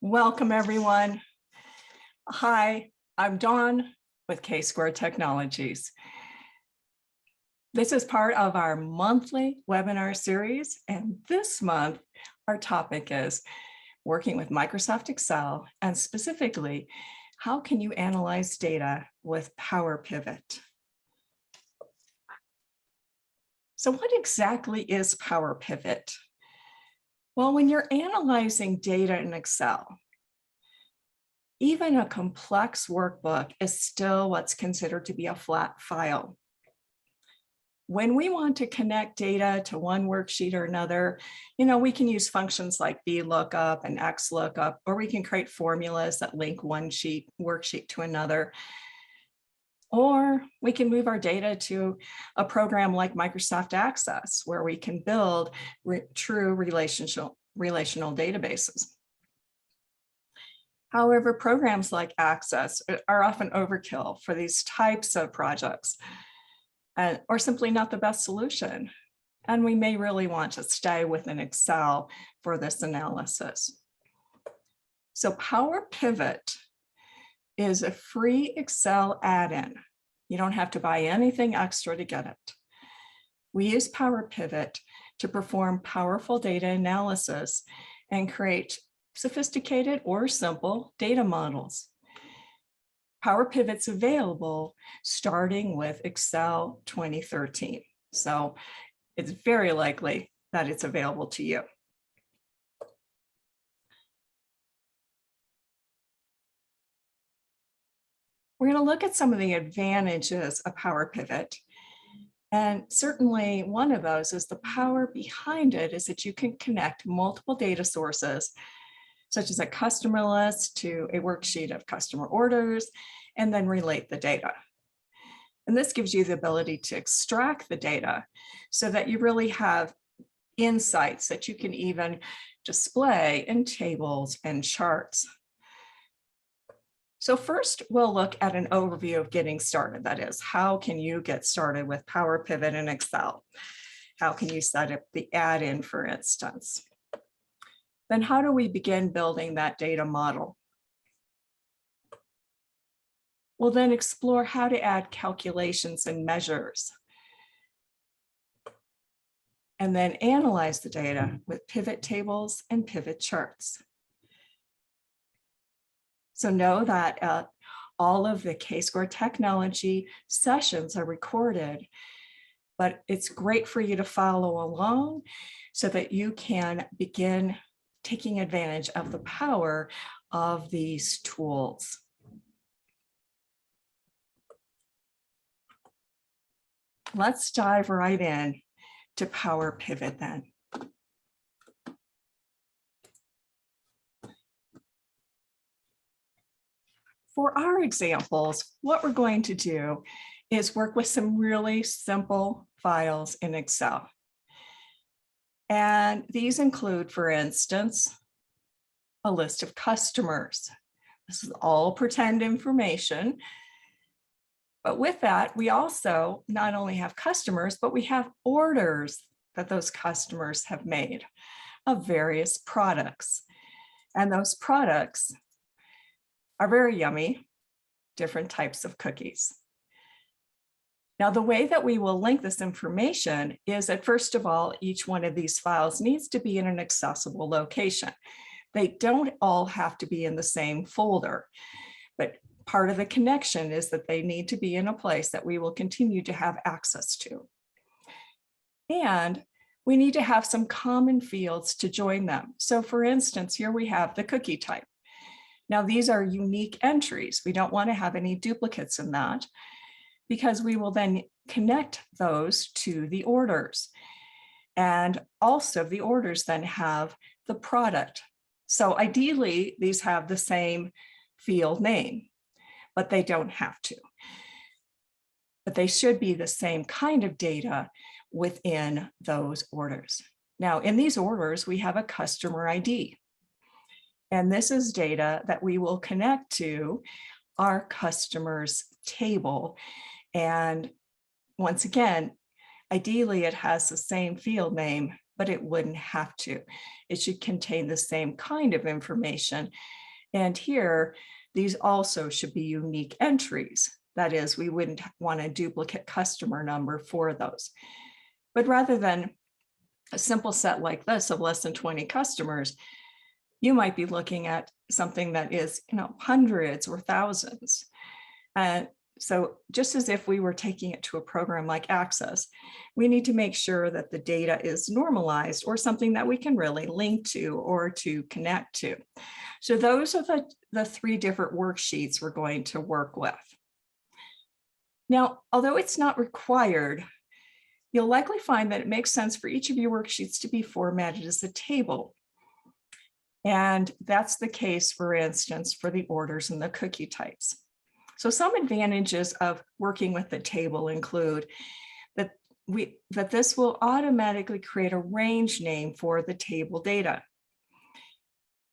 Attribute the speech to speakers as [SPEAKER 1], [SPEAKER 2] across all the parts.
[SPEAKER 1] Welcome, everyone. Hi, I'm Dawn with K-Square Technologies. This is part of our monthly webinar series, and this month our topic is working with Microsoft Excel, and specifically, how can you analyze data with Power Pivot? So what exactly is Power Pivot? Well, when you're analyzing data in Excel, even a complex workbook is still what's considered to be a flat file. When we want to connect data to one worksheet or another, we can use functions like VLOOKUP and XLOOKUP, or we can create formulas that link one worksheet to another. Or we can move our data to a program like Microsoft Access, where we can build true relational databases. However, programs like Access are often overkill for these types of projects, or simply not the best solution. And we may really want to stay within Excel for this analysis. So Power Pivot is a free Excel add-in. You don't have to buy anything extra to get it. We use Power Pivot to perform powerful data analysis and create sophisticated or simple data models. Power Pivot's available starting with Excel 2013. So it's very likely that it's available to you. We're going to look at some of the advantages of Power Pivot. And certainly one of those is the power behind it is that you can connect multiple data sources, such as a customer list to a worksheet of customer orders, and then relate the data. And this gives you the ability to extract the data so that you really have insights that you can even display in tables and charts. So first, we'll look at an overview of getting started. That is, how can you get started with Power Pivot in Excel? How can you set up the add-in, for instance? Then how do we begin building that data model? We'll then explore how to add calculations and measures. And then analyze the data with pivot tables and pivot charts. So know that all of the K-Square Technology sessions are recorded, but it's great for you to follow along so that you can begin taking advantage of the power of these tools. Let's dive right in to Power Pivot then. For our examples, what we're going to do is work with some really simple files in Excel. And these include, for instance, a list of customers. This is all pretend information. But with that, we also not only have customers, but we have orders that those customers have made of various products. And those products are very yummy, different types of cookies. Now, the way that we will link this information is that, first of all, each one of these files needs to be in an accessible location. They don't all have to be in the same folder, but part of the connection is that they need to be in a place that we will continue to have access to. And we need to have some common fields to join them. So for instance, here we have the cookie type. Now, these are unique entries. We don't want to have any duplicates in that because we will then connect those to the orders. And also the orders then have the product. So ideally, these have the same field name, but they don't have to. But they should be the same kind of data within those orders. Now, in these orders, we have a customer ID. And this is data that we will connect to our customers table. And once again, ideally, it has the same field name, but it wouldn't have to. It should contain the same kind of information. And here, these also should be unique entries. That is, we wouldn't want a duplicate customer number for those. But rather than a simple set like this of less than 20 customers, you might be looking at something that is, hundreds or thousands. So just as if we were taking it to a program like Access, we need to make sure that the data is normalized or something that we can really link to or to connect to. So those are the three different worksheets we're going to work with. Now, although it's not required, you'll likely find that it makes sense for each of your worksheets to be formatted as a table. And that's the case, for instance, for the orders and the cookie types. So some advantages of working with the table include that this will automatically create a range name for the table data.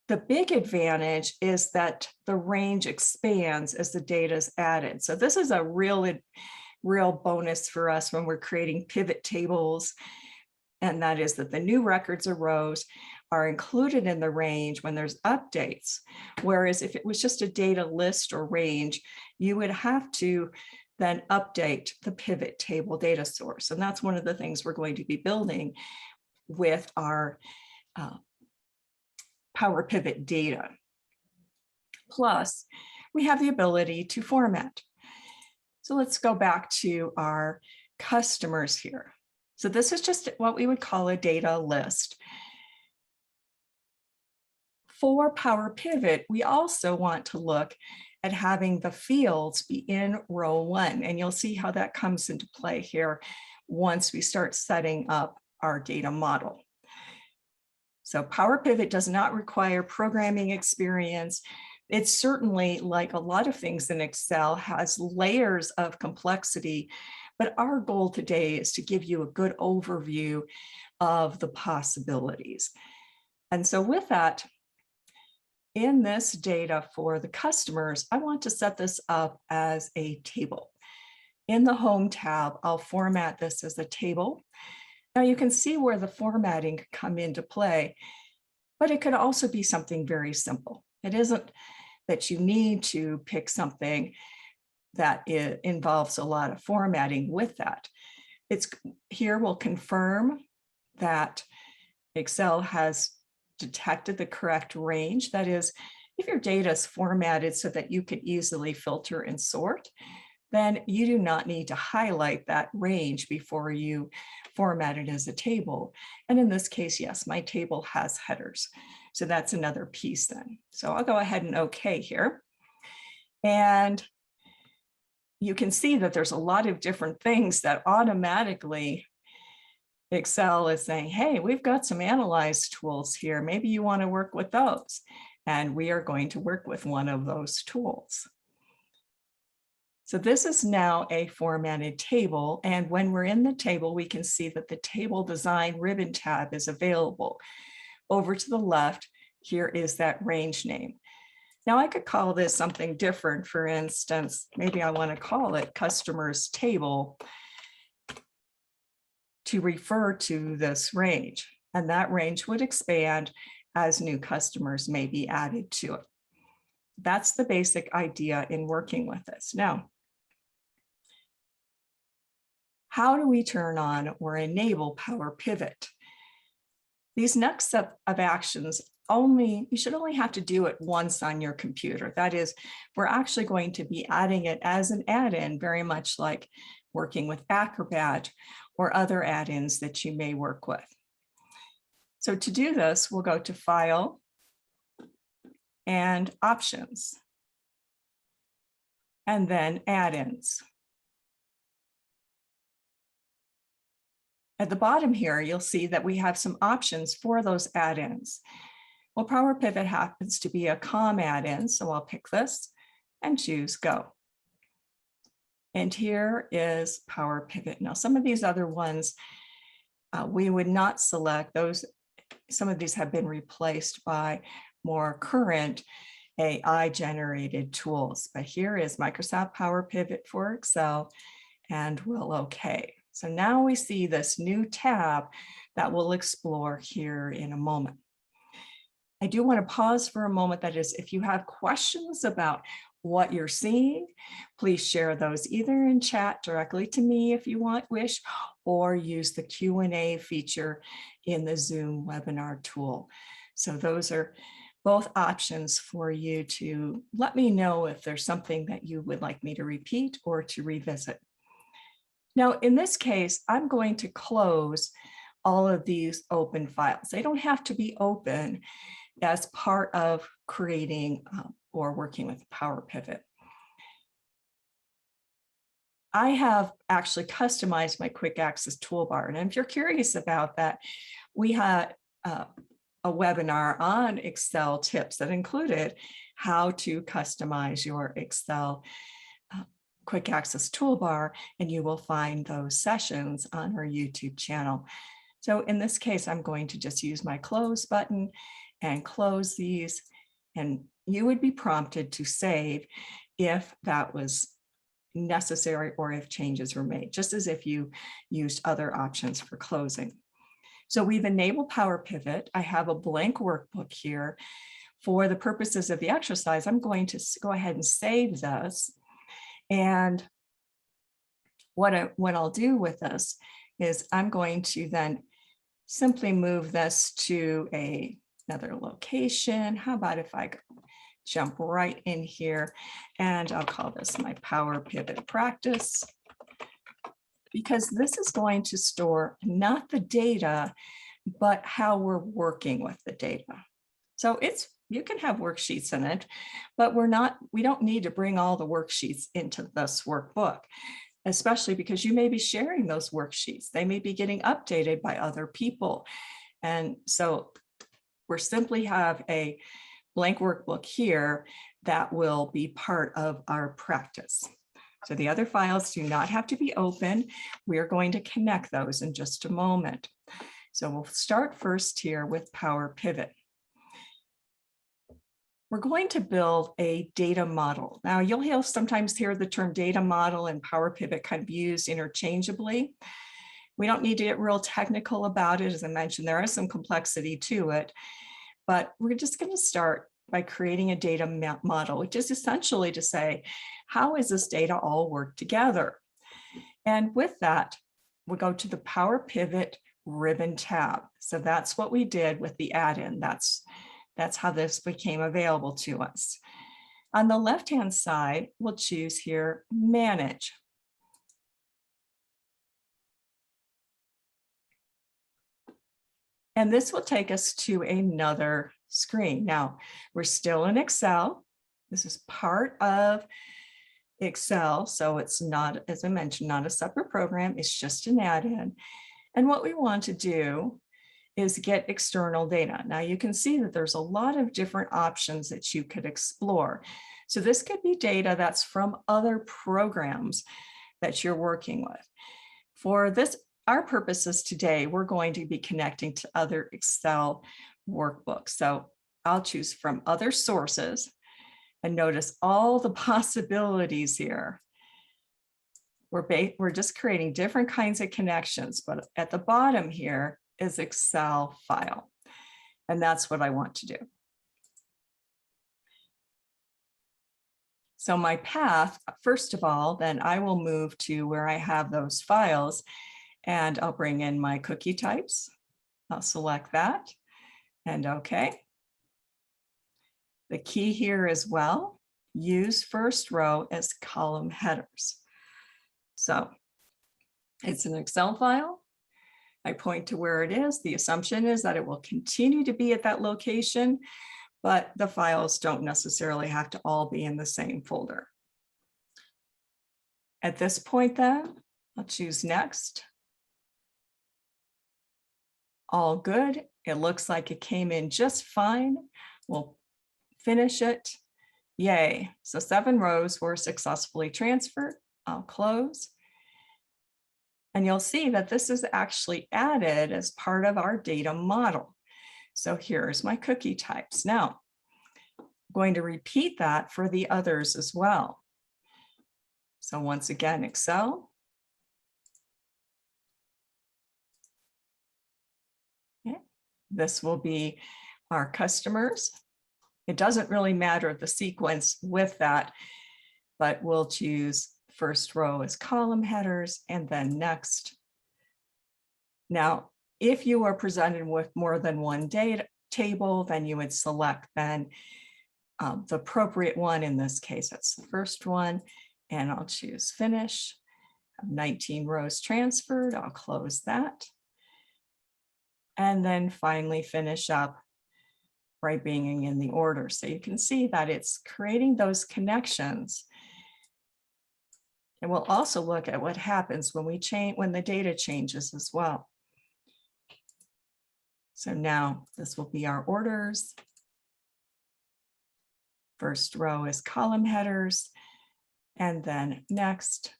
[SPEAKER 1] The big advantage is that the range expands as the data is added. So this is a real bonus for us when we're creating pivot tables. And that is that the new records or rows are included in the range when there's updates. Whereas if it was just a data list or range, you would have to then update the pivot table data source. And that's one of the things we're going to be building with our Power Pivot data. Plus, we have the ability to format. So let's go back to our customers here. So this is just what we would call a data list. For Power Pivot, we also want to look at having the fields be in row 1, and you'll see how that comes into play here once we start setting up our data model. So Power Pivot does not require programming experience. It's certainly, like a lot of things in Excel, has layers of complexity, but our goal today is to give you a good overview of the possibilities. And so with that, in this data for the customers, I want to set this up as a table. In the Home tab, I'll format this as a table. Now you can see where the formatting could come into play, but it could also be something very simple. It isn't that you need to pick something that involves a lot of formatting with that. Here we'll confirm that Excel has detected the correct range. That is, if your data is formatted so that you can easily filter and sort, then you do not need to highlight that range before you format it as a table. And in this case, yes, my table has headers. So that's another piece then. So I'll go ahead and OK here. And you can see that there's a lot of different things that automatically Excel is saying, hey, we've got some analyze tools here. Maybe you want to work with those. And we are going to work with one of those tools. So this is now a formatted table. And when we're in the table, we can see that the Table Design ribbon tab is available. Over to the left, here is that range name. Now I could call this something different. For instance, maybe I want to call it Customers Table to refer to this range. And that range would expand as new customers may be added to it. That's the basic idea in working with this. Now, how do we turn on or enable Power Pivot? These next set of actions you should only have to do it once on your computer. That is, we're actually going to be adding it as an add-in, very much like working with Acrobat or other add-ins that you may work with. So to do this, we'll go to File and Options, and then Add-ins. At the bottom here, you'll see that we have some options for those add-ins. Well, Power Pivot happens to be a COM add-in, so I'll pick this and choose Go. And here is Power Pivot. Now, some of these other ones we would not select. Some of these have been replaced by more current AI-generated tools. But here is Microsoft Power Pivot for Excel, and we'll OK. So now we see this new tab that we'll explore here in a moment. I do want to pause for a moment. That is, if you have questions about what you're seeing, please share those either in chat directly to me if you wish, or use the Q&A feature in the Zoom webinar tool. So those are both options for you to let me know if there's something that you would like me to repeat or to revisit. Now, in this case, I'm going to close all of these open files. They don't have to be open as part of creating or working with Power Pivot. I have actually customized my quick access toolbar. And if you're curious about that, we had a webinar on Excel tips that included how to customize your Excel quick access toolbar, and you will find those sessions on our YouTube channel. So in this case, I'm going to just use my close button and close these, and you would be prompted to save if that was necessary or if changes were made, just as if you used other options for closing. So we've enabled Power Pivot. I have a blank workbook here. For the purposes of the exercise, I'm going to go ahead and save this. And what I'll do with this is I'm going to then simply move this to another location. How about if I jump right in here, and I'll call this my Power Pivot practice, because this is going to store not the data, but how we're working with the data. So you can have worksheets in it, but we don't need to bring all the worksheets into this workbook, especially because you may be sharing those worksheets. They may be getting updated by other people. And so we simply have a blank workbook here that will be part of our practice. So the other files do not have to be open. We are going to connect those in just a moment. So we'll start first here with Power Pivot. We're going to build a data model. Now you'll sometimes hear the term data model and Power Pivot kind of used interchangeably. We don't need to get real technical about it. As I mentioned, there is some complexity to it, but we're just going to start by creating a data model, which is essentially to say, how is this data all work together? And with that, we'll go to the Power Pivot ribbon tab. So that's what we did with the add-in. That's how this became available to us. On the left-hand side, we'll choose here, Manage. And this will take us to another screen. Now, we're still in Excel. This is part of Excel, so it's not, as I mentioned, not a separate program. It's just an add-in. And what we want to do is get external data. Now you can see that there's a lot of different options that you could explore. So this could be data that's from other programs that you're working with. For our purposes today, we're going to be connecting to other Excel workbooks. So I'll choose from other sources, and notice all the possibilities here. We're just creating different kinds of connections, but at the bottom here is Excel file. And that's what I want to do. So my path, first of all, then I will move to where I have those files, and I'll bring in my cookie types. I'll select that and OK. The key here as well, use first row as column headers. So it's an Excel file. I point to where it is. The assumption is that it will continue to be at that location, but the files don't necessarily have to all be in the same folder. At this point then, I'll choose Next. All good. It looks like it came in just fine. We'll finish it. Yay. So 7 rows were successfully transferred. I'll close. And you'll see that this is actually added as part of our data model. So here's my cookie types. Now, I'm going to repeat that for the others as well. So once again, Excel, This will be our customers. It doesn't really matter the sequence with that, but we'll choose first row as column headers and then next. Now, if you are presented with more than one data table, then you would select then the appropriate one. In this case, it's the first one, and I'll choose finish. 19 rows transferred. I'll close that. And then finally finish up by bringing in the order. So you can see that it's creating those connections. And we'll also look at what happens when we change, when the data changes as well. So now this will be our orders. First row is column headers, and then next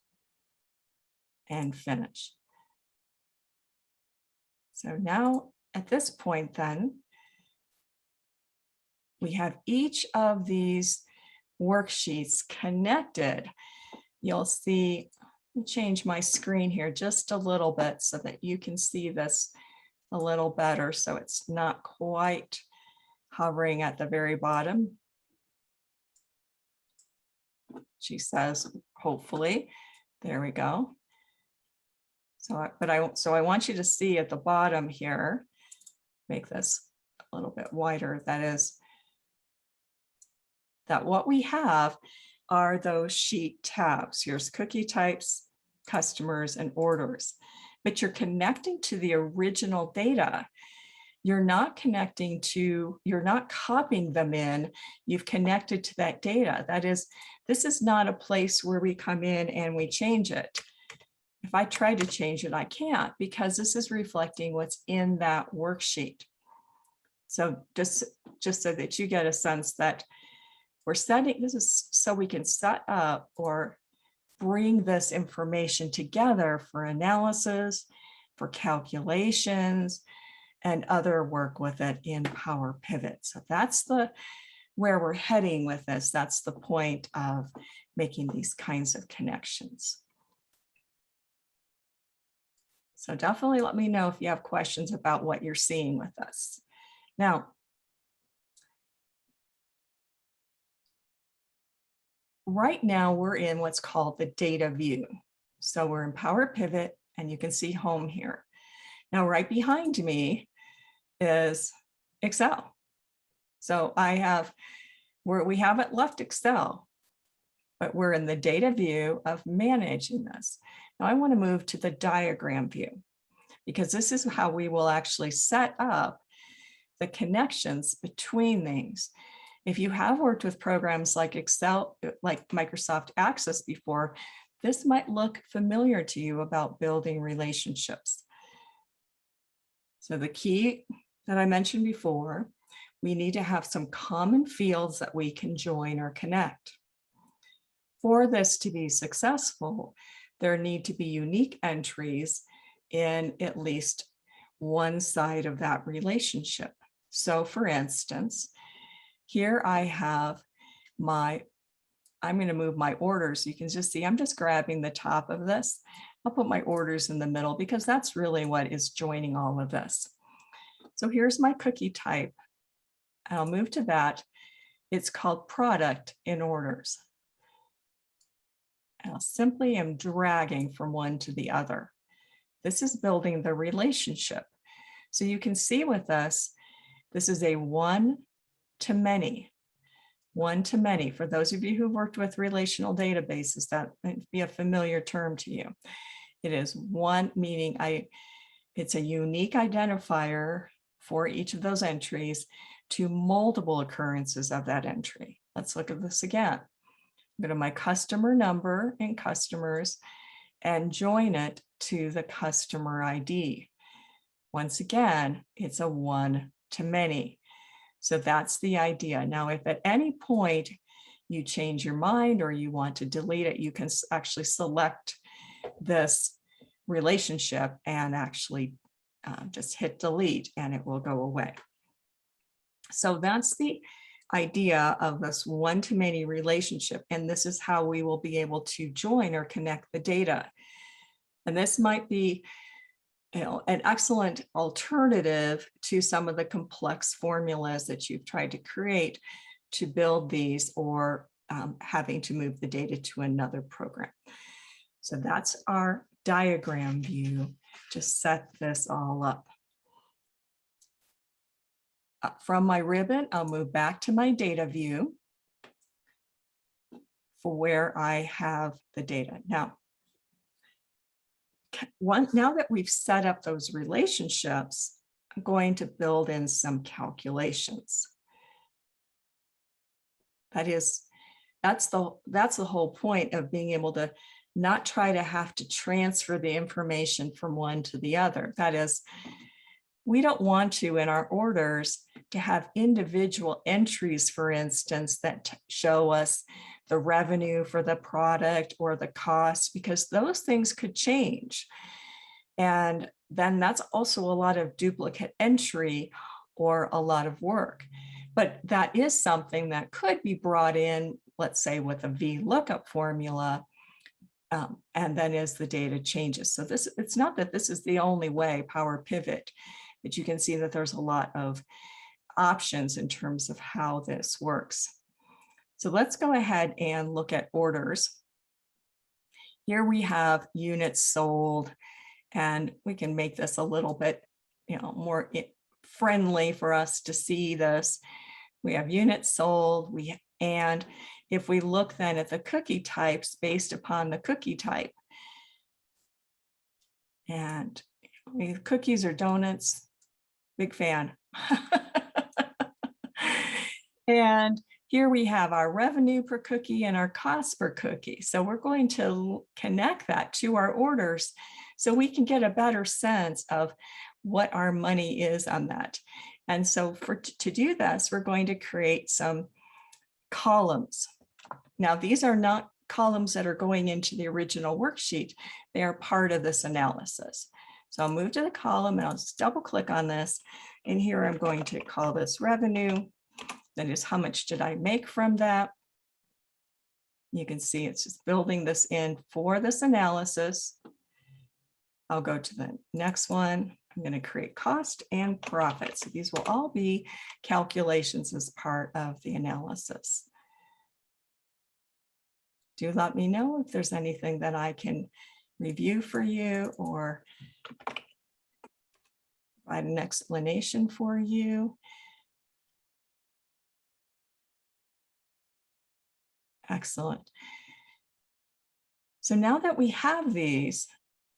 [SPEAKER 1] and finish. So now at this point then, we have each of these worksheets connected. You'll see, let me change my screen here just a little bit so that you can see this a little better. So it's not quite hovering at the very bottom. She says, hopefully, there we go. So I want you to see at the bottom here, make this a little bit wider. That is, that what we have are those sheet tabs. Here's cookie types, customers, and orders. But you're connecting to the original data. You're not connecting to, you're not copying them in. You've connected to that data. That is, this is not a place where we come in and we change it. If I try to change it, I can't, because this is reflecting what's in that worksheet. So just so that you get a sense that we're setting, this is so we can set up or bring this information together for analysis, for calculations, and other work with it in Power Pivot. So that's where we're heading with this. That's the point of making these kinds of connections. So definitely let me know if you have questions about what you're seeing with us. Now, right now we're in what's called the data view. So we're in Power Pivot, and you can see home here. Now, right behind me is Excel. So we haven't left Excel, but we're in the data view of managing this. Now I want to move to the diagram view, because this is how we will actually set up the connections between things. If you have worked with programs like Excel, like Microsoft Access before, this might look familiar to you about building relationships. So the key that I mentioned before, we need to have some common fields that we can join or connect. For this to be successful, there need to be unique entries in at least one side of that relationship. So for instance, here I have I'm going to move my orders. You can just see, I'm just grabbing the top of this. I'll put my orders in the middle because that's really what is joining all of this. So here's my cookie type. I'll move to that. It's called product in orders. And I'll simply am dragging from one to the other. This is building the relationship. So you can see with us, this is a one-to-many. One-to-many. For those of you who've worked with relational databases, that might be a familiar term to you. It is one, meaning it's a unique identifier for each of those entries to multiple occurrences of that entry. Let's look at this again. Go to my customer number in customers and join it to the customer ID. Once again, it's a one-to-many. So that's the idea. Now, if at any point you change your mind or you want to delete it, you can actually select this relationship and actually just hit delete and it will go away. So that's the idea of this one-to-many relationship. And this is how we will be able to join or connect the data. And this might be an excellent alternative to some of the complex formulas that you've tried to create to build these, or having to move the data to another program. So that's our diagram view to set this all up. From my ribbon, I'll move back to my data view for where I have the data. Now that we've set up those relationships, I'm going to build in some calculations. That's the whole point of being able to not try to have to transfer the information from one to the other. That is, we don't want to, in our orders, to have individual entries, for instance, that show us the revenue for the product or the cost, because those things could change. And then that's also a lot of duplicate entry or a lot of work. But that is something that could be brought in, let's say, with a VLOOKUP formula, and then as the data changes. So it's not that this is the only way, Power Pivot, but you can see that there's a lot of options in terms of how this works. So let's go ahead and look at orders. Here we have units sold, and we can make this a little bit, more friendly for us to see this. We have units sold, and if we look then at the cookie types based upon the cookie type, and cookies or donuts, big fan. And here we have our revenue per cookie and our cost per cookie. So we're going to connect that to our orders so we can get a better sense of what our money is on that. And so to do this, we're going to create some columns. Now, these are not columns that are going into the original worksheet. They are part of this analysis. So I'll move to the column and I'll just double click on this. And here I'm going to call this revenue. That is, how much did I make from that? You can see it's just building this in for this analysis. I'll go to the next one. I'm going to create cost and profit. So these will all be calculations as part of the analysis. Do let me know if there's anything that I can review for you or provide an explanation for you. Excellent. So now that we have these,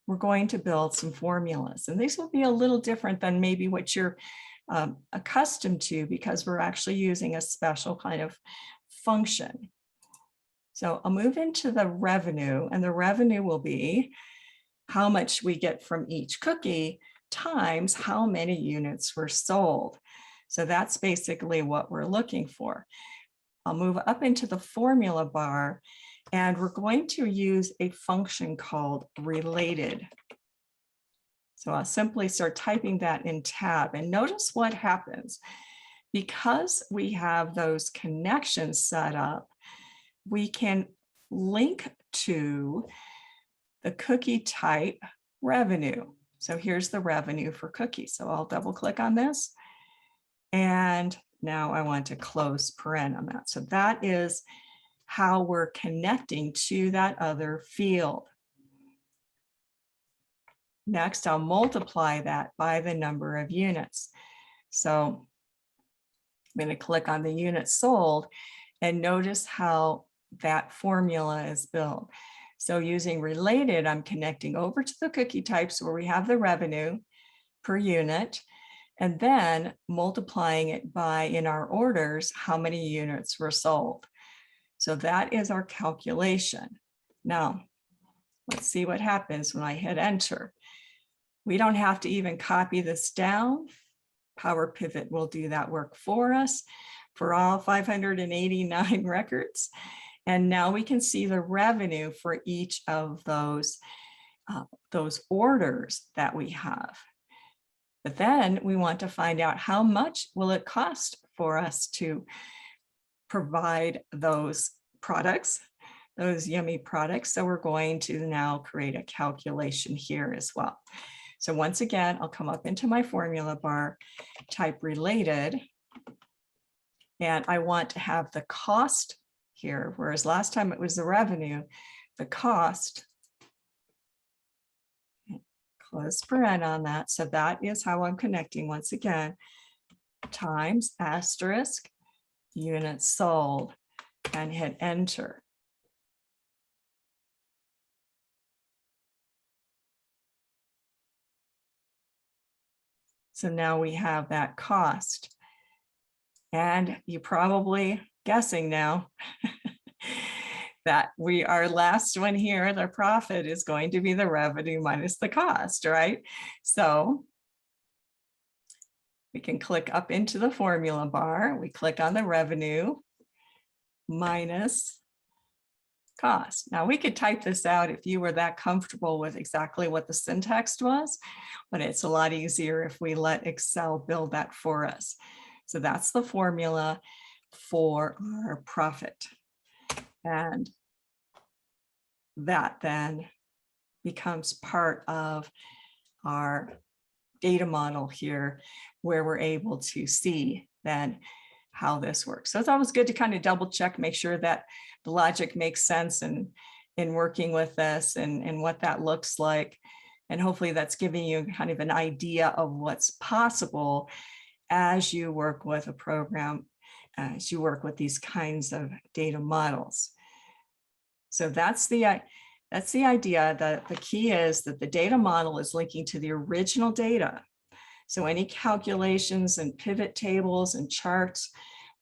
[SPEAKER 1] we're going to build some formulas, and these will be a little different than maybe what you're accustomed to, because we're actually using a special kind of function. So I'll move into the revenue, and the revenue will be how much we get from each cookie times how many units were sold. So that's basically what we're looking for. I'll move up into the formula bar, and we're going to use a function called related. So I'll simply start typing that in tab, and notice what happens. Because we have those connections set up, we can link to the cookie type revenue. So here's the revenue for cookies. So I'll double click on this, and now I want to close paren on that. So that is how we're connecting to that other field. Next, I'll multiply that by the number of units. So I'm going to click on the units sold, and notice how that formula is built. So using related, I'm connecting over to the cookie types where we have the revenue per unit, and then multiplying it by, in our orders, how many units were sold. So that is our calculation. Now, let's see what happens when I hit enter. We don't have to even copy this down. Power Pivot will do that work for us for all 589 records. And now we can see the revenue for each of those orders that we have. But then we want to find out how much will it cost for us to provide those products, those yummy products. So we're going to now create a calculation here as well. So once again, I'll come up into my formula bar, type related, and I want to have the cost here, whereas last time it was the revenue, the cost, close paren on that. So that is how I'm connecting once again, times asterisk units sold, and hit enter. So now we have that cost. And you're probably guessing now that we are last one here, the profit is going to be the revenue minus the cost, right? So we can click up into the formula bar. We click on the revenue minus cost. Now we could type this out if you were that comfortable with exactly what the syntax was, but it's a lot easier if we let Excel build that for us. So that's the formula for our profit. And that then becomes part of our data model here, where we're able to see then how this works. So it's always good to kind of double check, make sure that the logic makes sense in working with this and what that looks like. And hopefully that's giving you kind of an idea of what's possible as you work with a program, as you work with these kinds of data models. So that's the idea. The key is that the data model is linking to the original data. So any calculations and pivot tables and charts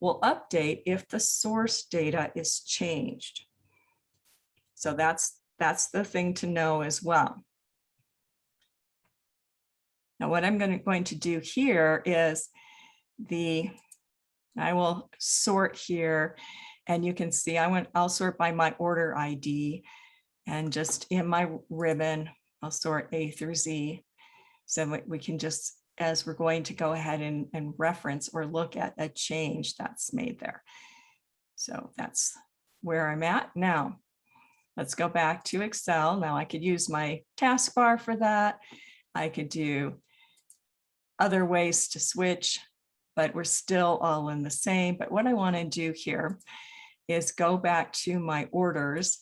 [SPEAKER 1] will update if the source data is changed. So that's the thing to know as well. Now what I'm going to do here is I will sort here, and you can see I'll sort by my order ID, and just in my ribbon, I'll sort A through Z. So we can just, as we're going to go ahead and reference or look at a change that's made there. So that's where I'm at now. Let's go back to Excel. Now I could use my taskbar for that. I could do other ways to switch, but we're still all in the same. But what I want to do here is go back to my orders,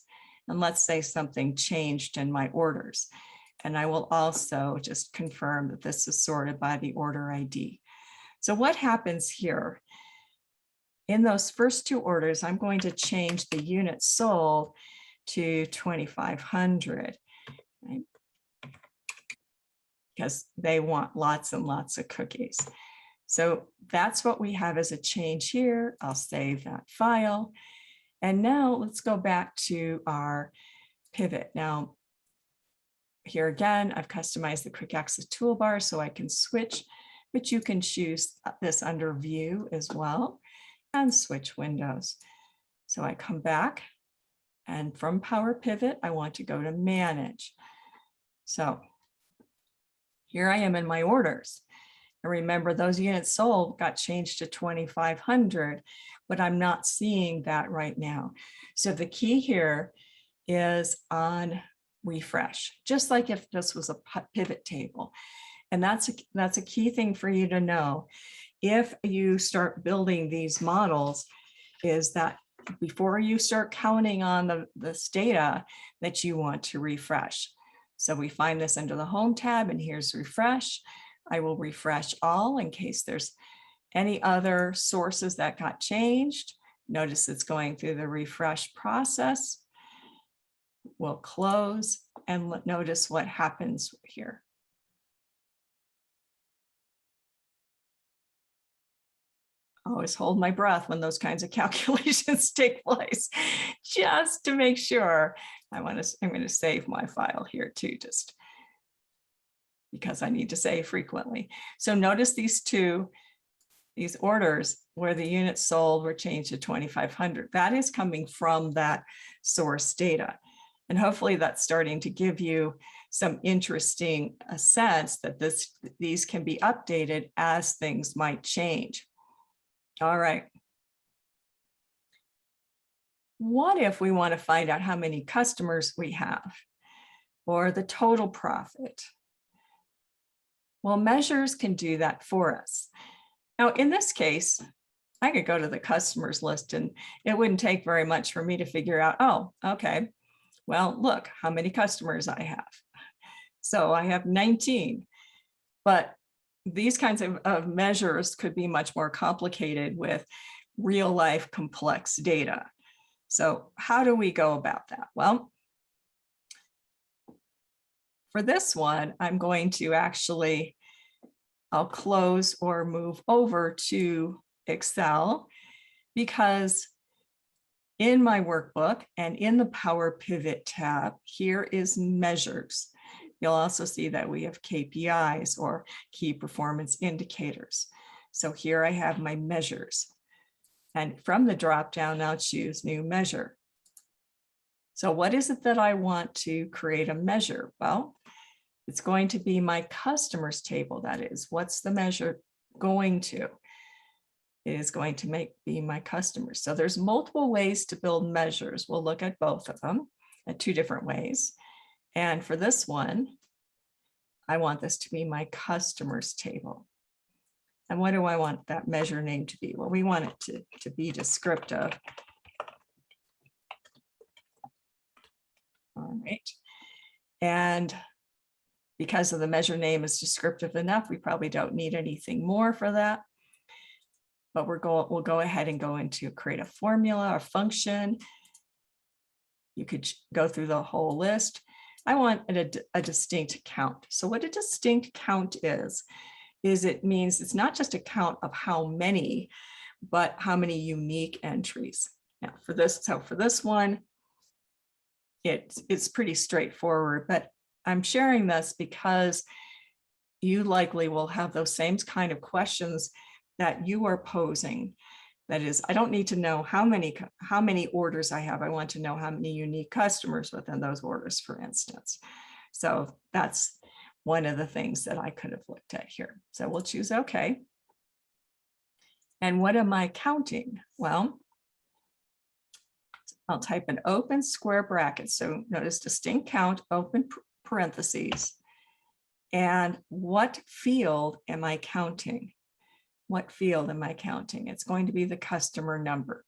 [SPEAKER 1] and let's say something changed in my orders. And I will also just confirm that this is sorted by the order ID. So what happens here? In those first two orders, I'm going to change the units sold to 2,500, right? Because they want lots and lots of cookies. So that's what we have as a change here. I'll save that file. And now let's go back to our pivot. Now, here again, I've customized the quick access toolbar so I can switch, but you can choose this under view as well and switch windows. So I come back, and from Power Pivot, I want to go to manage. So here I am in my orders. And remember, those units sold got changed to 2,500, but I'm not seeing that right now. So the key here is on refresh, just like if this was a pivot table. And that's a key thing for you to know. If you start building these models, is that before you start counting on this data, that you want to refresh. So we find this under the Home tab, and here's refresh. I will refresh all in case there's any other sources that got changed. Notice it's going through the refresh process. We'll close and notice what happens here. Always hold my breath when those kinds of calculations take place, just to make sure. I'm going to save my file here too, just because I need to save frequently. So notice these orders where the units sold were changed to 2,500. That is coming from that source data. And hopefully that's starting to give you some interesting sense that these can be updated as things might change. All right. What if we want to find out how many customers we have, or the total profit, Well, measures can do that for us. Now, in this case, I could go to the customers list and it wouldn't take very much for me to figure out, oh, okay, well, look how many customers I have. So I have 19, but these kinds of measures could be much more complicated with real life complex data. So how do we go about that? Well, for this one, I'm going to actually, I'll close or move over to Excel, because in my workbook and in the Power Pivot tab, here is measures. You'll also see that we have KPIs, or key performance indicators. So here I have my measures. And from the dropdown, I'll choose new measure. So what is it that I want to create a measure? Well, it's going to be my customers table. That is, what's the measure going to? It is going to be my customers. So there's multiple ways to build measures. We'll look at both of them at 2 different ways. And for this one, I want this to be my customers table. And what do I want that measure name to be? Well, we want it to be descriptive. All right. And because of the measure name is descriptive enough, we probably don't need anything more for that. But we'll go ahead and go into create a formula or function. You could go through the whole list. I want a distinct count. So what a distinct count is it means it's not just a count of how many, but how many unique entries. Now for this one, it's pretty straightforward, but I'm sharing this because you likely will have those same kind of questions that you are posing. That is, I don't need to know how many orders I have. I want to know how many unique customers within those orders, for instance. So that's one of the things that I could have looked at here. So we'll choose OK. And what am I counting? Well, I'll type an open square bracket. So notice distinct count, open parentheses. And what field am I counting? What field am I counting? It's going to be the customer number.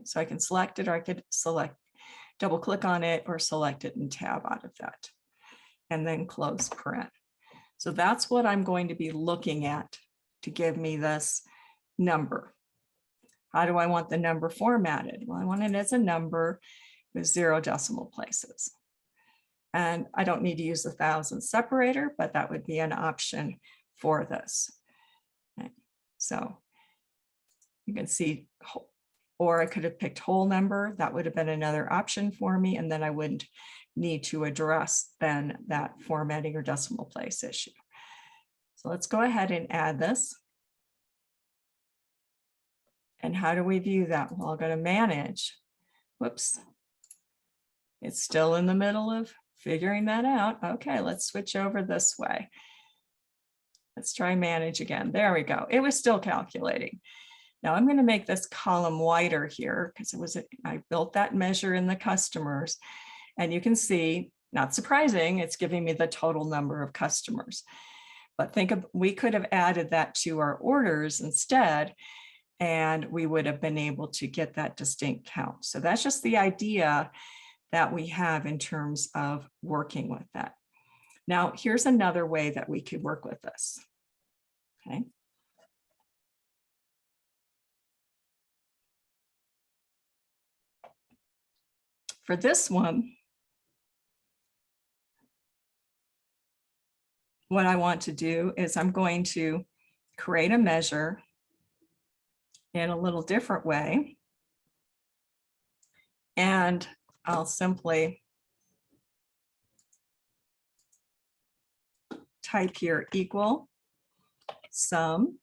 [SPEAKER 1] So I can select it, or I could double click on it or select it and tab out of that. And then close parent. So that's what I'm going to be looking at to give me this number. How do I want the number formatted? Well, I want it as a number with 0 decimal places. And I don't need to use the thousand separator, but that would be an option for this. Okay. So you can see, or I could have picked whole number. That would have been another option for me. And then I wouldn't need to address then that formatting or decimal place issue. So let's go ahead and add this. And how do we view that? Well, I'll go to manage. Whoops. It's still in the middle of figuring that out. Okay, let's switch over this way. Let's try manage again. There we go. It was still calculating. Now I'm going to make this column wider here because I built that measure in the customers. And you can see, not surprising, it's giving me the total number of customers. But we could have added that to our orders instead, and we would have been able to get that distinct count. So that's just the idea that we have in terms of working with that. Now, here's another way that we could work with this. Okay. For this one, what I want to do is I'm going to create a measure in a little different way. And I'll simply type here equal sum,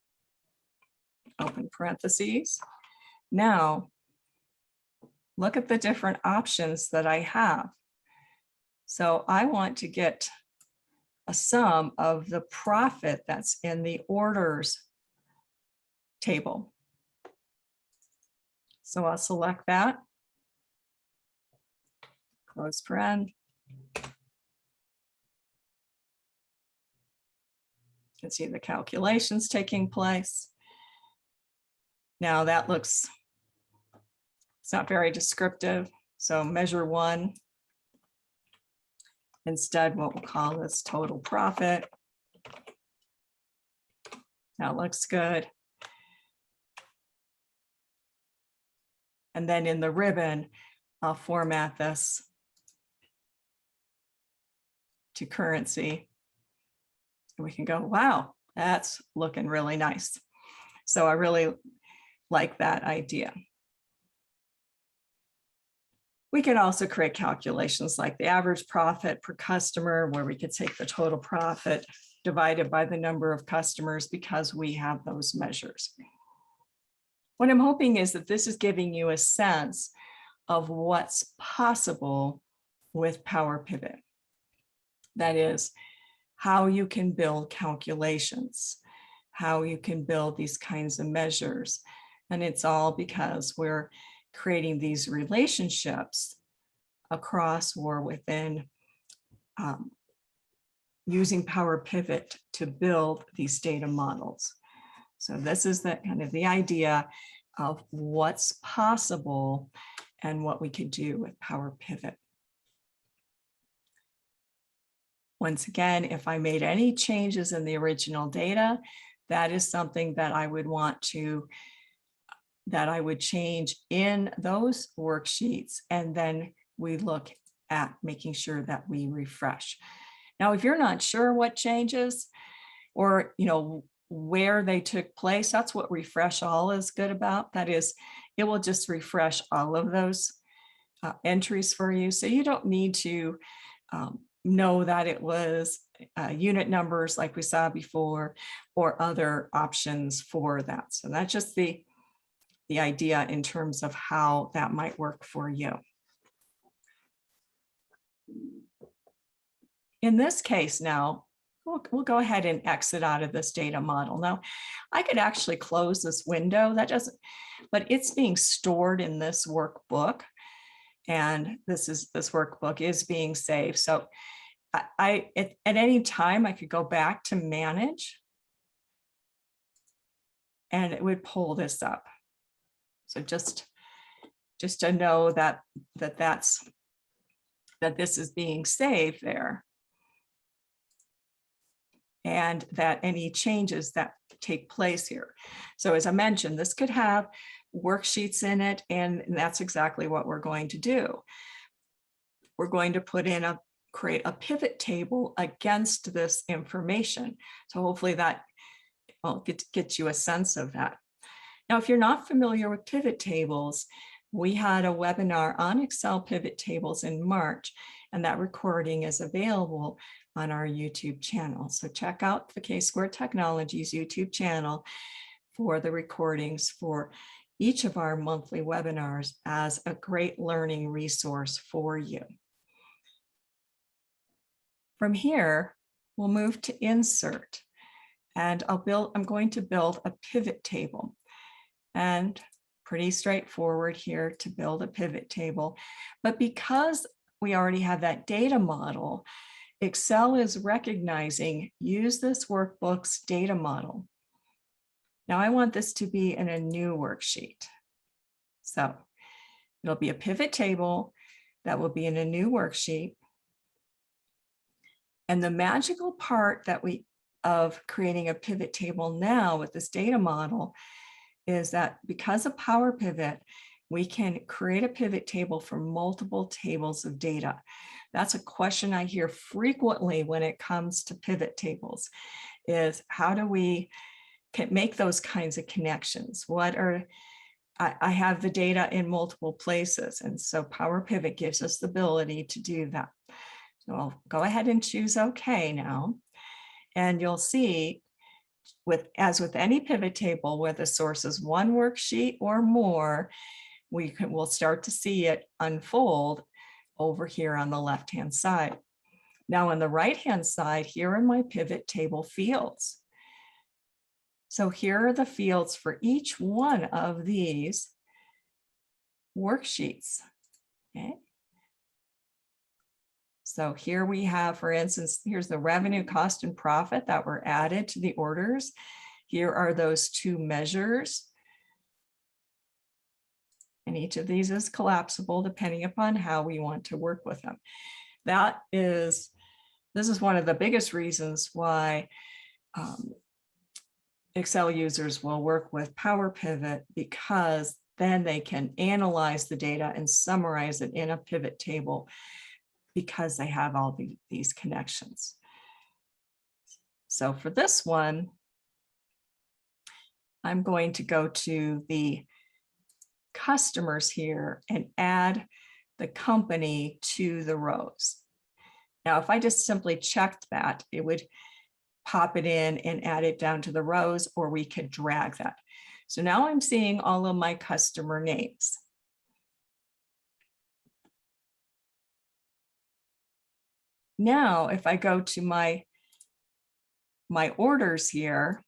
[SPEAKER 1] open parentheses. Now, look at the different options that I have. So I want to get a sum of the profit that's in the orders table. So I'll select that, close paren, can see the calculations taking place. Now that looks, it's not very descriptive. So measure 1. Instead, what we'll call this total profit. That looks good. And then in the ribbon, I'll format this to currency. And we can go, wow, that's looking really nice. So I really like that idea. We can also create calculations like the average profit per customer, where we could take the total profit divided by the number of customers because we have those measures. What I'm hoping is that this is giving you a sense of what's possible with Power Pivot. That is, how you can build calculations, how you can build these kinds of measures. And it's all because we're creating these relationships across or within using Power Pivot to build these data models. So this is the kind of the idea of what's possible and what we could do with Power Pivot. Once again, if I made any changes in the original data, that is something that I would want to, that I would change in those worksheets, and then we look at making sure that we refresh. Now, if you're not sure what changes or, where they took place, that's what refresh all is good about. That is, it will just refresh all of those entries for you. So you don't need to know that it was unit numbers like we saw before or other options for that. So that's just the idea in terms of how that might work for you. In this case now, we'll go ahead and exit out of this data model. Now, I could actually close this window. That doesn't, but it's being stored in this workbook, and this workbook is being saved. So at any time I could go back to manage, and it would pull this up. So just to know that this is being saved there, and that any changes that take place here. So as I mentioned, this could have worksheets in it, and that's exactly what we're going to do. We're going to create a pivot table against this information. So hopefully that will get you a sense of that. Now, if you're not familiar with pivot tables, we had a webinar on Excel pivot tables in March, and that recording is available on our YouTube channel. So check out the K-Square Technologies YouTube channel for the recordings for each of our monthly webinars as a great learning resource for you. From here, we'll move to insert, and I'm going to build a pivot table. And pretty straightforward here to build a pivot table. But because we already have that data model, Excel is recognizing use this workbook's data model. Now I want this to be in a new worksheet. So it'll be a pivot table that will be in a new worksheet. And the magical part of creating a pivot table now with this data model is that because of Power Pivot, we can create a pivot table for multiple tables of data. That's a question I hear frequently when it comes to pivot tables, is how do we make those kinds of connections? I have the data in multiple places, and so Power Pivot gives us the ability to do that. So I'll go ahead and choose OK now, and you'll see as with any pivot table where the source is one worksheet or more, we'll start to see it unfold over here on the left-hand side. Now on the right-hand side, here are my pivot table fields. So here are the fields for each one of these worksheets. Okay. So here we have, for instance, here's the revenue, cost, and profit that were added to the orders. Here are those two measures. And each of these is collapsible depending upon how we want to work with them. This is one of the biggest reasons why Excel users will work with Power Pivot, because then they can analyze the data and summarize it in a pivot table because they have all these connections. So for this one, I'm going to go to the customers here and add the company to the rows. Now, if I just simply checked that, it would pop it in and add it down to the rows, or we could drag that. So now I'm seeing all of my customer names. Now, if I go to my orders here,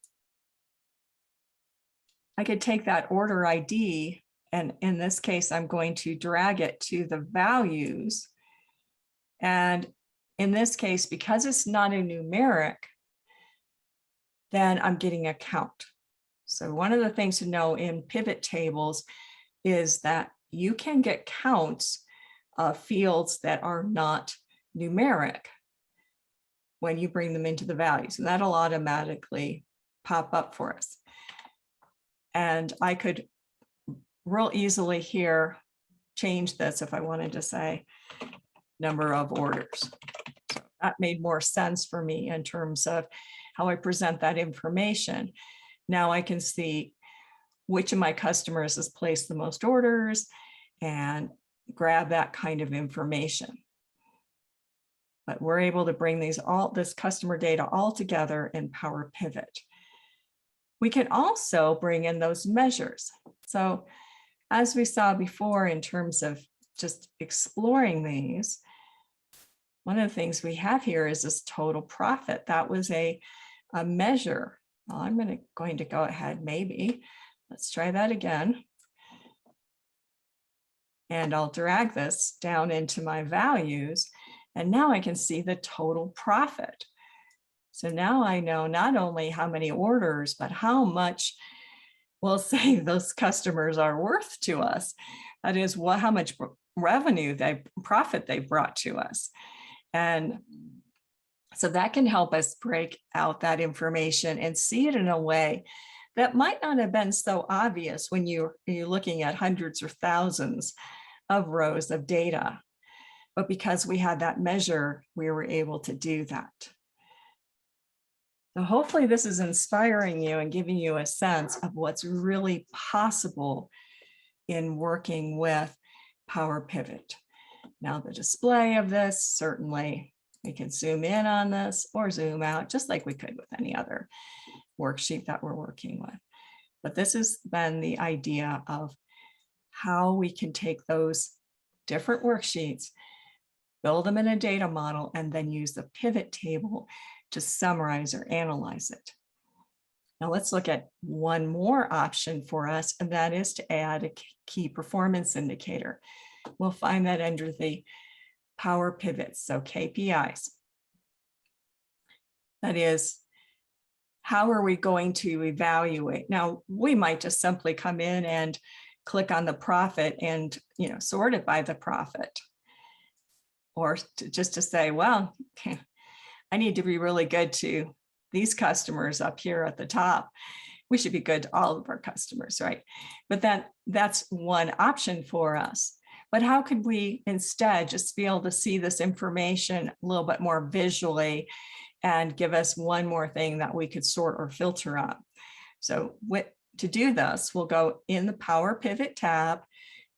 [SPEAKER 1] I could take that order ID, and in this case, I'm going to drag it to the values. And in this case, because it's not a numeric, then I'm getting a count. So one of the things to know in pivot tables is that you can get counts of fields that are not numeric when you bring them into the values, and that'll automatically pop up for us. And I could real easily here change this if I wanted to say number of orders. So that made more sense for me in terms of how I present that information. Now I can see which of my customers has placed the most orders and grab that kind of information. But we're able to bring this customer data all together in Power Pivot. We can also bring in those measures. So as we saw before, in terms of just exploring these, one of the things we have here is this total profit. That was a measure. Well, I'm going to go ahead, maybe. Let's try that again. And I'll drag this down into my values. And now I can see the total profit. So now I know not only how many orders, but how much, we'll say, those customers are worth to us. That is, how much revenue, profit they brought to us. And so that can help us break out that information and see it in a way that might not have been so obvious when you're looking at hundreds or thousands of rows of data. But because we had that measure, we were able to do that. So hopefully this is inspiring you and giving you a sense of what's really possible in working with Power Pivot. Now the display of this, certainly we can zoom in on this or zoom out, just like we could with any other worksheet that we're working with. But this has been the idea of how we can take those different worksheets, build them in a data model, and then use the pivot table to summarize or analyze it. Now let's look at one more option for us, and that is to add a key performance indicator. We'll find that under the Power Pivot, so KPIs. That is, how are we going to evaluate? Now, we might just simply come in and click on the profit and sort it by the profit. Or just to say, well, I need to be really good to these customers up here at the top. We should be good to all of our customers, right? But that's one option for us. But how could we instead just be able to see this information a little bit more visually and give us one more thing that we could sort or filter on? So to do this, we'll go in the Power Pivot tab,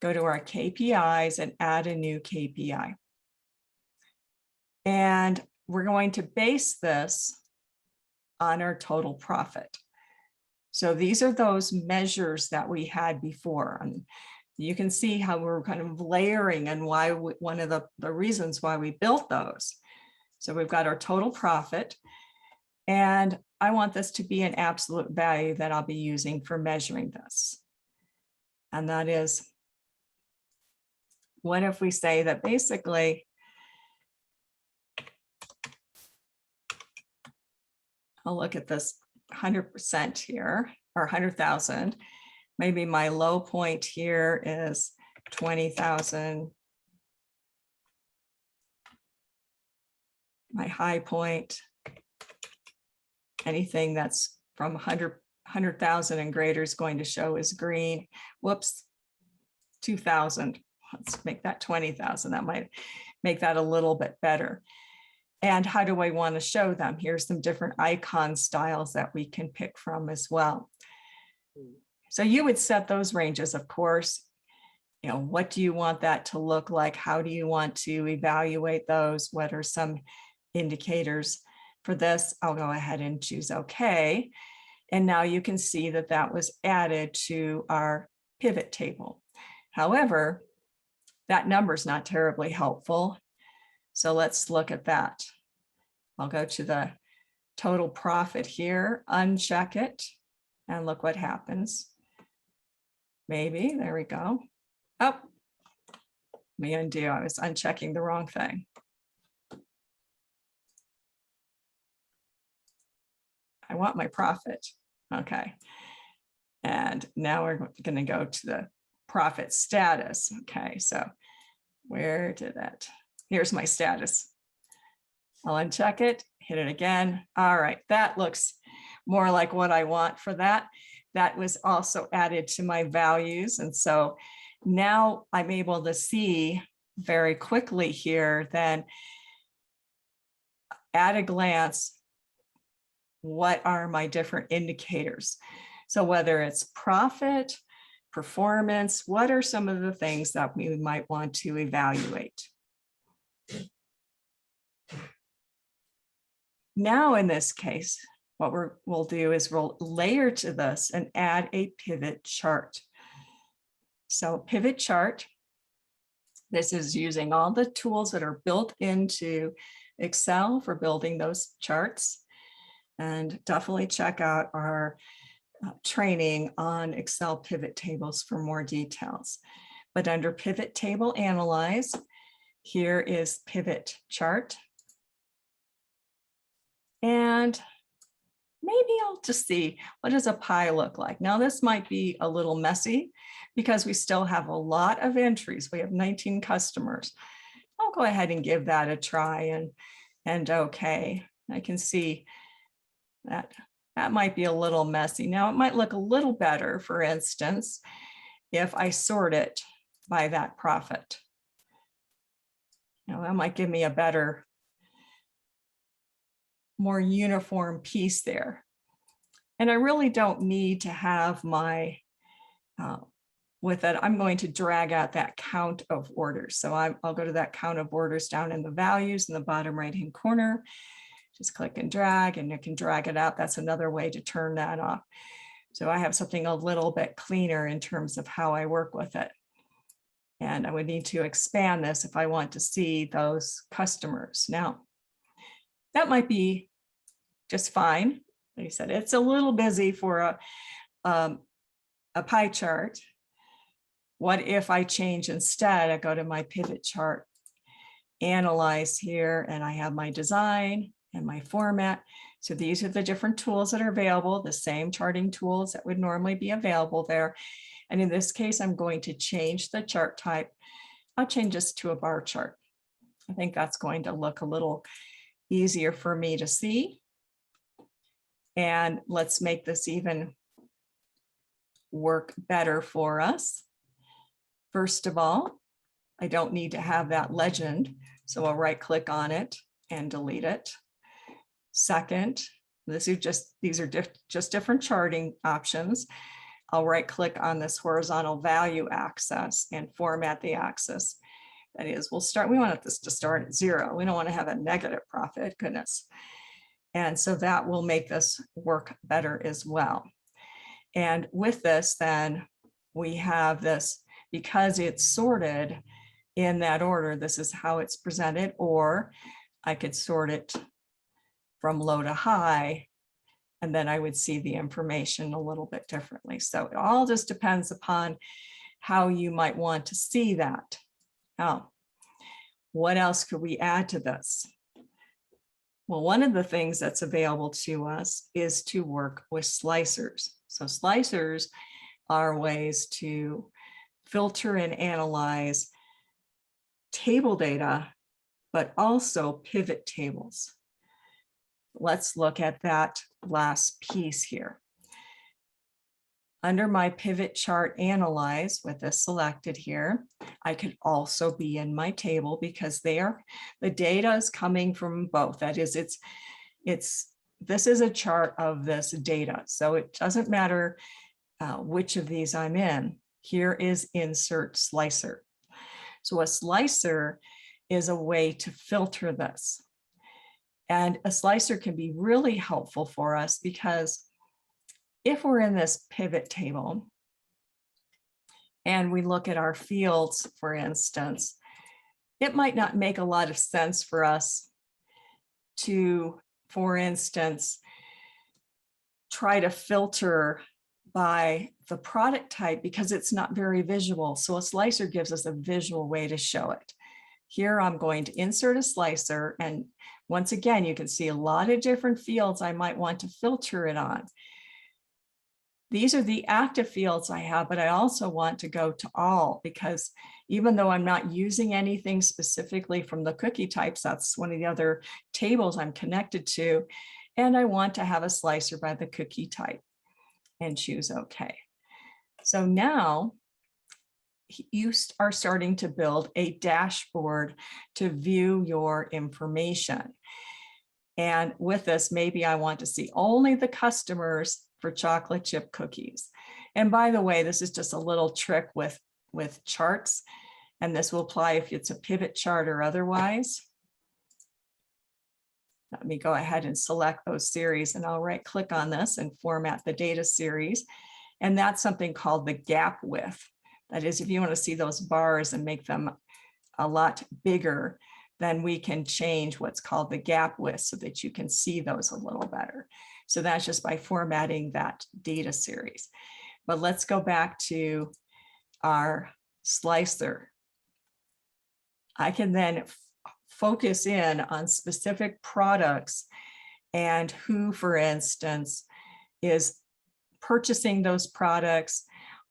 [SPEAKER 1] go to our KPIs and add a new KPI. And we're going to base this on our total profit. So these are those measures that we had before. And you can see how we're kind of layering and why one of the reasons why we built those. So we've got our total profit, and I want this to be an absolute value that I'll be using for measuring this. And that is, what if we say that basically I'll look at this 100% here, or 100,000. Maybe my low point here is 20,000. My high point, anything that's from 100,000 and greater is going to show as green. Whoops, 2,000. Let's make that 20,000. That might make that a little bit better. And how do I want to show them? Here's some different icon styles that we can pick from as well. So you would set those ranges, of course. You know, what do you want that to look like? How do you want to evaluate those? What are some indicators for this? I'll go ahead and choose OK. And now you can see that that was added to our pivot table. However, that number is not terribly helpful. So let's look at that. I'll go to the total profit here, uncheck it, and look what happens. Maybe, there we go. Oh, let me undo, I was unchecking the wrong thing. I want my profit, okay. And now we're going to go to the profit status. Okay, so where did that? Here's my status. I'll uncheck it, hit it again. All right, that looks more like what I want for that. That was also added to my values. And so now I'm able to see very quickly here then at a glance, what are my different indicators? So whether it's profit, performance, what are some of the things that we might want to evaluate? Now, in this case, what we'll do is we'll layer to this and add a pivot chart. So pivot chart, this is using all the tools that are built into Excel for building those charts. And definitely check out our training on Excel pivot tables for more details. But under pivot table analyze, here is pivot chart. And maybe I'll just see, what does a pie look like? Now this might be a little messy because we still have a lot of entries. We have 19 customers. I'll go ahead and give that a try and okay. I can see that might be a little messy. Now it might look a little better, for instance, if I sort it by that profit. That might give me a better, more uniform piece there. And I really don't need to have my, with it, I'm going to drag out that count of orders. So I'll go to that count of orders down in the values in the bottom right-hand corner. Just click and drag, and you can drag it out. That's another way to turn that off. So I have something a little bit cleaner in terms of how I work with it. And I would need to expand this if I want to see those customers. Now, that might be just fine. Like I said, it's a little busy for a pie chart. What if I change instead? I go to my pivot chart, analyze here, and I have my design and my format. So these are the different tools that are available, the same charting tools that would normally be available there. And in this case, I'm going to change the chart type. I'll change this to a bar chart. I think that's going to look a little easier for me to see. And let's make this even work better for us. First of all, I don't need to have that legend. So I'll right click on it and delete it. Second, these are just different charting options. I'll right click on this horizontal value axis and format the axis. That is, we want this to start at 0. We don't want to have a negative profit, goodness. And so that will make this work better as well. And with this, then we have this, because it's sorted in that order, this is how it's presented, or I could sort it from low to high, and then I would see the information a little bit differently. So it all just depends upon how you might want to see that. Now, what else could we add to this? Well, one of the things that's available to us is to work with slicers. So slicers are ways to filter and analyze table data, but also pivot tables. Let's look at that last piece here. Under my pivot chart analyze with this selected here, I could also be in my table because the data is coming from both. That is, this is a chart of this data. So it doesn't matter which of these I'm in. Here is insert slicer. So a slicer is a way to filter this. And a slicer can be really helpful for us because if we're in this pivot table and we look at our fields, for instance, it might not make a lot of sense for us to, for instance, try to filter by the product type because it's not very visual. So a slicer gives us a visual way to show it. Here I'm going to insert a slicer, and once again, you can see a lot of different fields I might want to filter it on. These are the active fields I have, but I also want to go to all because even though I'm not using anything specifically from the cookie types, that's one of the other tables I'm connected to, and I want to have a slicer by the cookie type and choose OK. So now you are starting to build a dashboard to view your information. And with this, maybe I want to see only the customers for chocolate chip cookies. And by the way, this is just a little trick with charts, and this will apply if it's a pivot chart or otherwise. Let me go ahead and select those series, and I'll right click on this and format the data series. And that's something called the gap width. That is, if you want to see those bars and make them a lot bigger, then we can change what's called the gap width so that you can see those a little better. So that's just by formatting that data series. But let's go back to our slicer. I can then focus in on specific products and who, for instance, is purchasing those products,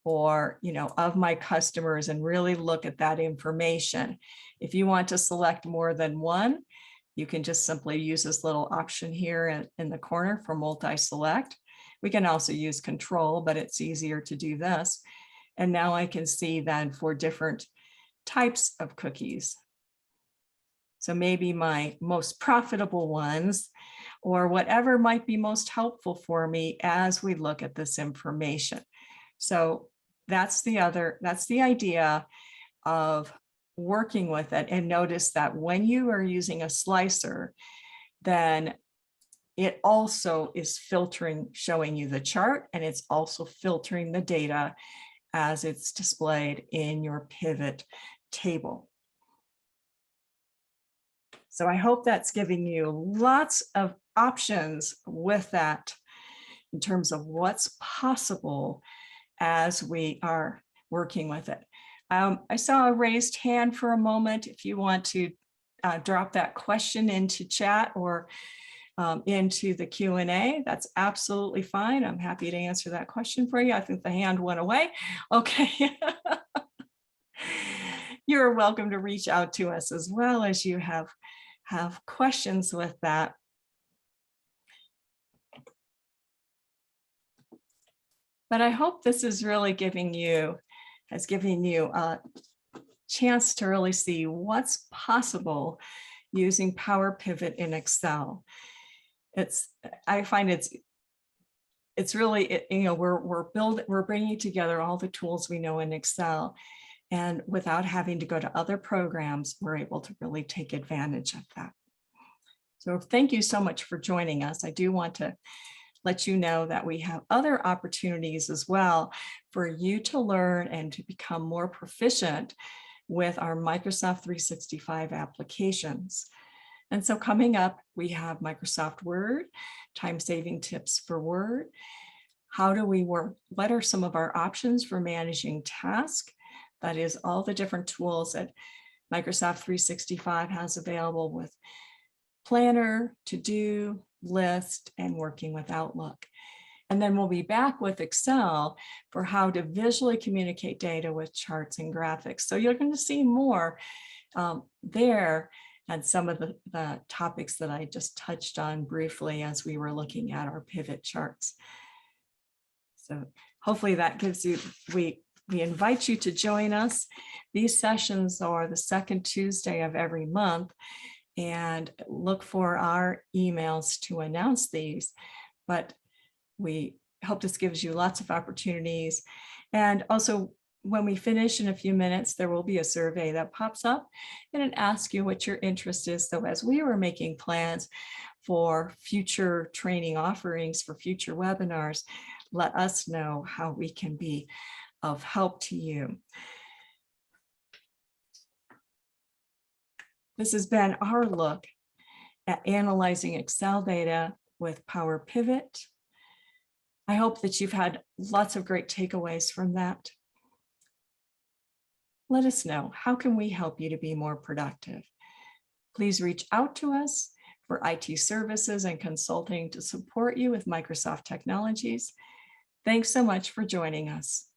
[SPEAKER 1] or of my customers, and really look at that information. If you want to select more than one, you can just simply use this little option here in the corner for multi-select. We can also use control, but it's easier to do this. And now I can see then for different types of cookies. So maybe my most profitable ones, or whatever might be most helpful for me as we look at this information. So that's the idea of working with it. And notice that when you are using a slicer, then it also is filtering, showing you the chart, and it's also filtering the data as it's displayed in your pivot table. So I hope that's giving you lots of options with that in terms of what's possible as we are working with it. I saw a raised hand for a moment. If you want to drop that question into chat or into the Q&A, that's absolutely fine. I'm happy to answer that question for you. I think the hand went away. Okay. You're welcome to reach out to us as well as you have questions with that. But I hope this is really giving you a chance to really see what's possible using Power Pivot in Excel. I find it's really, we're bringing together all the tools we know in Excel, and without having to go to other programs, we're able to really take advantage of that. So thank you so much for joining us. I do want to let you know that we have other opportunities as well for you to learn and to become more proficient with our Microsoft 365 applications. And so coming up, we have Microsoft Word, time-saving tips for Word. How do we work? What are some of our options for managing tasks? That is all the different tools that Microsoft 365 has available with Planner, To-Do, List, and working with Outlook. And then we'll be back with Excel for how to visually communicate data with charts and graphics. So you're going to see more there and some of the topics that I just touched on briefly as we were looking at our pivot charts. So hopefully that gives you, we invite you to join us. These sessions are the second Tuesday of every month, and look for our emails to announce these. But we hope this gives you lots of opportunities. And also, when we finish in a few minutes, there will be a survey that pops up and it asks you what your interest is. So as we were making plans for future training offerings, for future webinars, let us know how we can be of help to you. This has been our look at analyzing Excel data with Power Pivot. I hope that you've had lots of great takeaways from that. Let us know, how can we help you to be more productive? Please reach out to us for IT services and consulting to support you with Microsoft technologies. Thanks so much for joining us.